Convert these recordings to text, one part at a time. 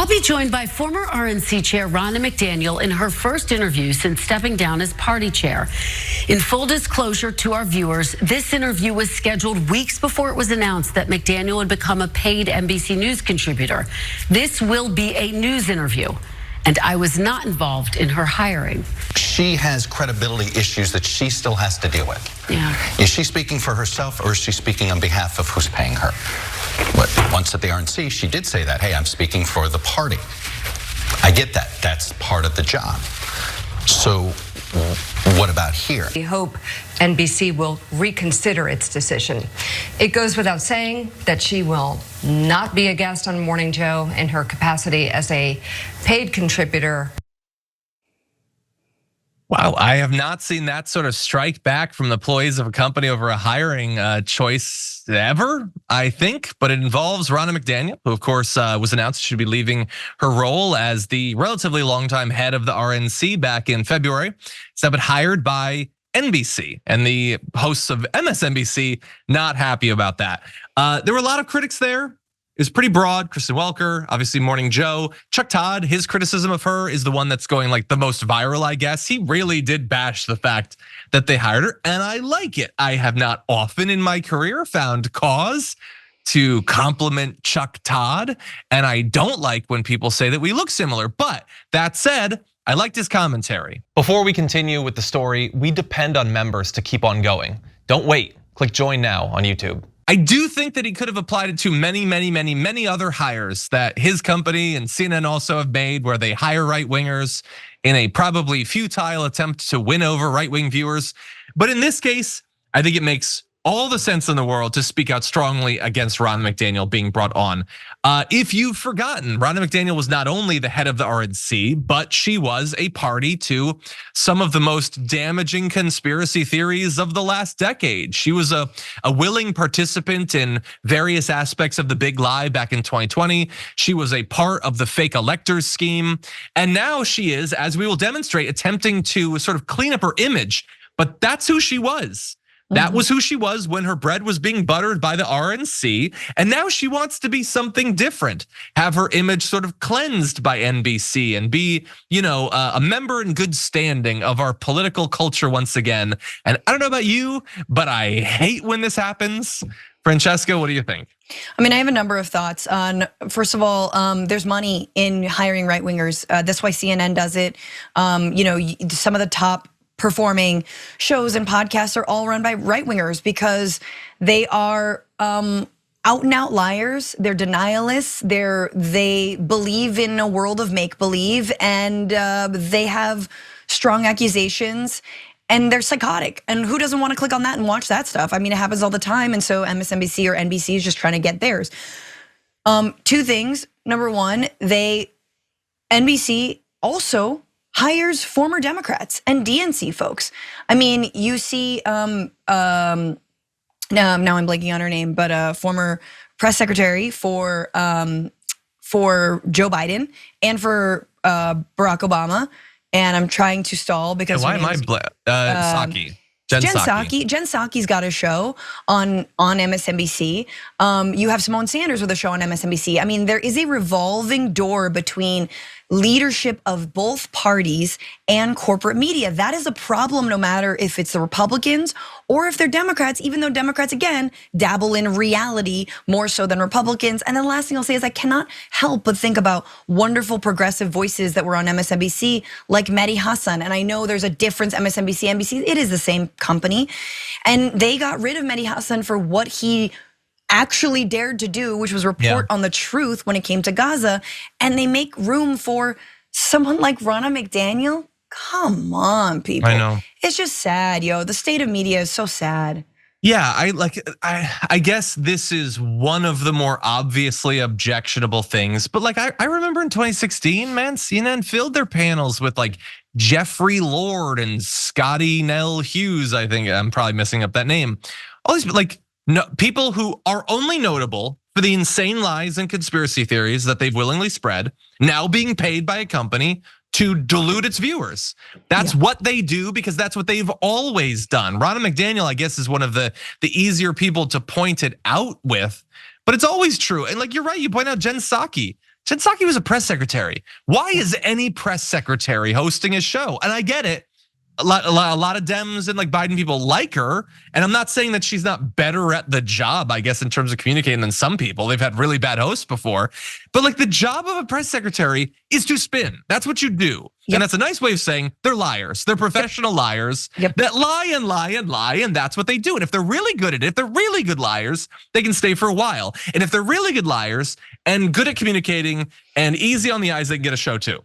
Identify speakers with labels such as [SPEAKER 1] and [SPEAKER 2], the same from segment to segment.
[SPEAKER 1] I'll be joined by former RNC chair Ronna McDaniel in her first interview since stepping down as party chair. In full disclosure to our viewers, this interview was scheduled weeks before it was announced that McDaniel would become a paid NBC News contributor. This will be a news interview, and I was not involved in her hiring.
[SPEAKER 2] She has credibility issues that she still has to deal with.
[SPEAKER 1] Yeah.
[SPEAKER 2] Is she speaking for herself, or is she speaking on behalf of who's paying her? But once at the RNC, she did say that, hey, I'm speaking for the party. I get that. That's part of the job. So what about here?
[SPEAKER 3] We hope NBC will reconsider its decision. It goes without saying that she will not be a guest on Morning Joe in her capacity as a paid contributor.
[SPEAKER 4] Wow, I have not seen that sort of strike back from the employees of a company over a hiring choice ever, I think. But it involves Ronna McDaniel, who of course was announced she'd be leaving her role as the relatively longtime head of the RNC back in February. She's been hired by NBC, and the hosts of MSNBC not happy about that. There were a lot of critics there. It was pretty broad. Kristen Welker, obviously Morning Joe. Chuck Todd, his criticism of her is the one that's going like the most viral, I guess. He really did bash the fact that they hired her, and I like it. I have not often in my career found cause to compliment Chuck Todd, and I don't like when people say that we look similar. But that said, I liked his commentary.
[SPEAKER 5] Before we continue with the story, we depend on members to keep on going. Don't wait. Click join now on YouTube.
[SPEAKER 4] I do think that he could have applied it to many other hires that his company and CNN also have made, where they hire right wingers in a probably futile attempt to win over right wing viewers. But in this case, I think it makes all the sense in the world to speak out strongly against Ronna McDaniel being brought on. If you've forgotten, Ronna McDaniel was not only the head of the RNC, but she was a party to some of the most damaging conspiracy theories of the last decade. She was a willing participant in various aspects of the big lie back in 2020. She was a part of the fake electors scheme. And now she is, as we will demonstrate, attempting to sort of clean up her image. But that's who she was. That was who she was when her bread was being buttered by the RNC. And now she wants to be something different, have her image sort of cleansed by NBC and be, a member in good standing of our political culture once again. And I don't know about you, but I hate when this happens. Francesca, what do you think?
[SPEAKER 6] I mean, I have a number of thoughts on, first of all, there's money in hiring right wingers. That's why CNN does it. Some of the top performing shows and podcasts are all run by right wingers because they are out and out liars. They're denialists. They believe in a world of make believe, and they have strong accusations, and they're psychotic. And who doesn't want to click on that and watch that stuff? I mean, it happens all the time. And so MSNBC or NBC is just trying to get theirs. Two things. Number one, NBC also hires former Democrats and DNC folks. I mean, you see, now I'm blanking on her name, but a former press secretary for Joe Biden and for Barack Obama. And I'm trying to stall because
[SPEAKER 4] why am I Psaki? Jen Psaki.
[SPEAKER 6] Jen Psaki's got a show on MSNBC. You have Simone Sanders with a show on MSNBC. I mean, there is a revolving door between leadership of both parties and corporate media. That is a problem no matter if it's the Republicans or if they're Democrats, even though Democrats, again, dabble in reality more so than Republicans. And the last thing I'll say is I cannot help but think about wonderful progressive voices that were on MSNBC like Mehdi Hasan. And I know there's a difference, MSNBC, NBC, it is the same company. And they got rid of Mehdi Hasan for what he actually dared to do, which was report on the truth when it came to Gaza. And they make room for someone like Ronna McDaniel. Come on, people.
[SPEAKER 4] I know.
[SPEAKER 6] It's just sad, yo. The state of media is so sad.
[SPEAKER 4] Yeah, I guess this is one of the more obviously objectionable things. But like I remember in 2016, man, CNN filled their panels with like Jeffrey Lord and Scotty Nell Hughes. I think I'm probably messing up that name. All these people who are only notable for the insane lies and conspiracy theories that they've willingly spread, now being paid by a company to dilute its viewers. That's what they do because that's what they've always done. Ronna McDaniel, I guess, is one of the easier people to point it out with, but it's always true. And like you're right, you point out Jen Psaki. Jen Psaki was a press secretary. Why is any press secretary hosting a show? And I get it. A lot of Dems and like Biden people like her. And I'm not saying that she's not better at the job, I guess, in terms of communicating than some people. They've had really bad hosts before. But like the job of a press secretary is to spin. That's what you do.
[SPEAKER 6] Yep.
[SPEAKER 4] And that's a nice way of saying they're liars. They're professional liars that lie and lie and lie. And that's what they do. And if they're really good at it, if they're really good liars, they can stay for a while. And if they're really good liars and good at communicating and easy on the eyes, they can get a show too.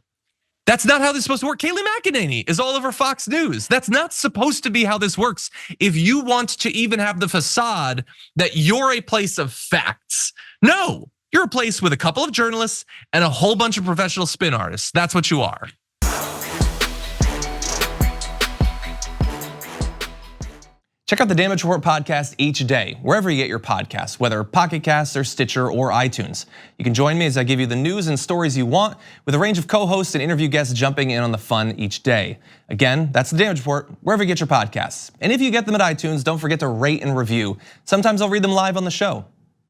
[SPEAKER 4] That's not how this is supposed to work. Kayleigh McEnany is all over Fox News. That's not supposed to be how this works. If you want to even have the facade that you're a place of facts, no, you're a place with a couple of journalists and a whole bunch of professional spin artists. That's what you are.
[SPEAKER 5] Check out the Damage Report podcast each day, wherever you get your podcasts, whether Pocket Casts or Stitcher or iTunes. You can join me as I give you the news and stories you want, with a range of co-hosts and interview guests jumping in on the fun each day. Again, that's the Damage Report, wherever you get your podcasts. And if you get them at iTunes, don't forget to rate and review. Sometimes I'll read them live on the show.